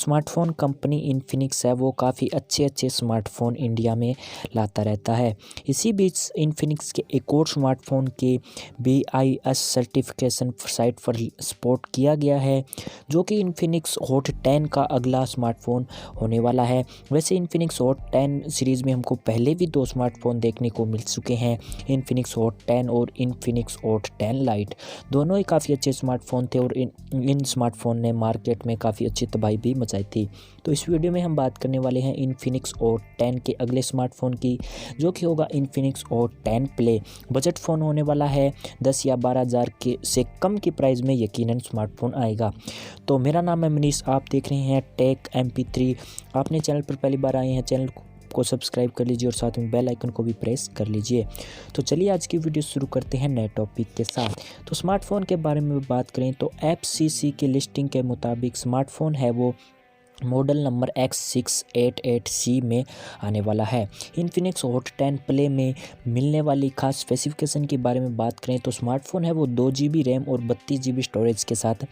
Smartphone company Infinix है वो काफ़ी अच्छे स्मार्टफ़ोन इंडिया में लाता रहता है। इसी बीच इन्फिनिक्स के एक और स्मार्टफ़ोन के BIS सर्टिफिकेशन साइट पर सपोर्ट किया गया है, जो कि इन्फिनिक्स हॉट 10 का अगला स्मार्टफ़ोन होने वाला है। वैसे इन्फिनिक्स हॉट 10 सीरीज़ में हमको पहले भी 2 स्मार्टफ़ोन देखने को मिल चुके हैं, इन्फिनिक्स हॉट 10 और इन्फिनिक्स हॉट 10 लाइट। दोनों ही काफ़ी अच्छे स्मार्टफ़ोन थे और इन स्मार्टफ़ोन ने मार्केट में काफ़ी अच्छी तबाही भी मचाई थी। तो इस वीडियो में हम बात करने वाले हैं इन्फिनिक्स हॉट 10 के अगले स्मार्टफ़ोन की, जो कि होगा Infinix hot 10 play. Budget phone होने वाला है, 10 या 12 हज़ार के से कम की प्राइस में यकीनन स्मार्टफ़ोन आएगा। तो मेरा नाम है मनीष, आप देख रहे हैं टेक MP3। आपने चैनल पर पहली बार आए हैं, चैनल को सब्सक्राइब कर लीजिए और साथ में बेल आइकन को भी प्रेस कर लीजिए। तो चलिए आज की वीडियो शुरू करते हैं नए टॉपिक के साथ। तो स्मार्टफ़ोन के बारे में बात करें तो FCC की लिस्टिंग के मुताबिक स्मार्टफ़ोन है वो मॉडल नंबर X688C में आने वाला है। इन्फिनिक्स हॉट 10 प्ले में मिलने वाली खास स्पेसिफिकेशन के बारे में बात करें तो स्मार्टफ़ोन है वो 2GB रैम और 32GB स्टोरेज के साथ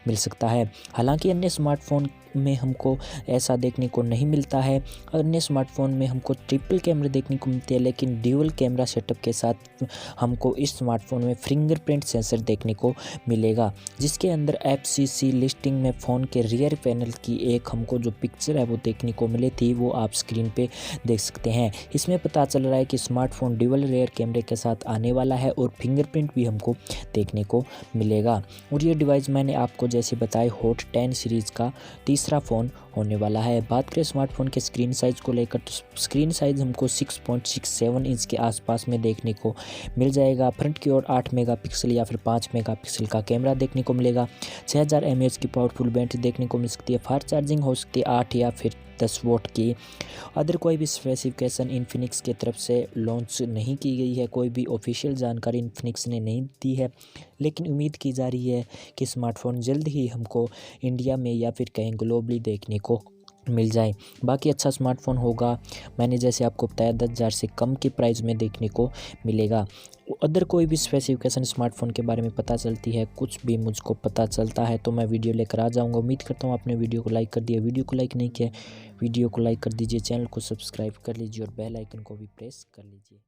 मिल सकता है। हालांकि अन्य स्मार्टफ़ोन में हमको ऐसा देखने को नहीं मिलता है। अन्य स्मार्टफ़ोन में हमको ट्रिपल कैमरा देखने को मिलती है, लेकिन ड्यूअल कैमरा सेटअप के साथ हमको इस स्मार्टफ़ोन में फिंगरप्रिंट सेंसर देखने को मिलेगा, जिसके अंदर FCC लिस्टिंग में फ़ोन के रियर पैनल की एक हमको जो पिक्चर है वो देखने को मिली थी, वो आप स्क्रीन पे देख सकते हैं। इसमें पता चल रहा है कि स्मार्टफ़ोन ड्यूअल रियर कैमरे के साथ आने वाला है और फिंगरप्रिंट भी हमको देखने को मिलेगा। और ये डिवाइस मैंने आपको जैसे बताया हॉट 10 सीरीज़ का तीसरा फ़ोन होने वाला है। बात करें स्मार्टफ़ोन के स्क्रीन साइज़ को लेकर तो स्क्रीन साइज़ हमको 6.67 इंच के आसपास में देखने को मिल जाएगा। फ्रंट की ओर 8 मेगापिक्सल या फिर 5 मेगापिक्सल का कैमरा देखने को मिलेगा। 6000 mAh की पावरफुल बैटरी देखने को मिल सकती है। फास्ट चार्जिंग हो सकती है 8 या फिर 10 वोट की। अदर कोई भी स्पेसिफिकेशन इन्फिनिक्स की तरफ से लॉन्च नहीं की गई है, कोई भी ऑफिशियल जानकारी इन्फिनिक्स ने नहीं दी है, लेकिन उम्मीद की जा रही है कि स्मार्टफ़ोन जल्द ही हमको इंडिया में या फिर कहीं ग्लोबली देखने को मिल जाए। बाकी अच्छा स्मार्टफ़ोन होगा, मैंने जैसे आपको बताया 10 हज़ार से कम की प्राइस में देखने को मिलेगा। अदर कोई भी स्पेसिफिकेशन स्मार्टफ़ोन के बारे में पता चलती है, कुछ भी मुझको पता चलता है तो मैं वीडियो लेकर आ जाऊंगा। उम्मीद करता हूँ आपने वीडियो को लाइक कर दिया। वीडियो को लाइक नहीं किया, वीडियो को लाइक कर दीजिए, चैनल को सब्सक्राइब कर लीजिए और बेल आइकन को भी प्रेस कर लीजिए।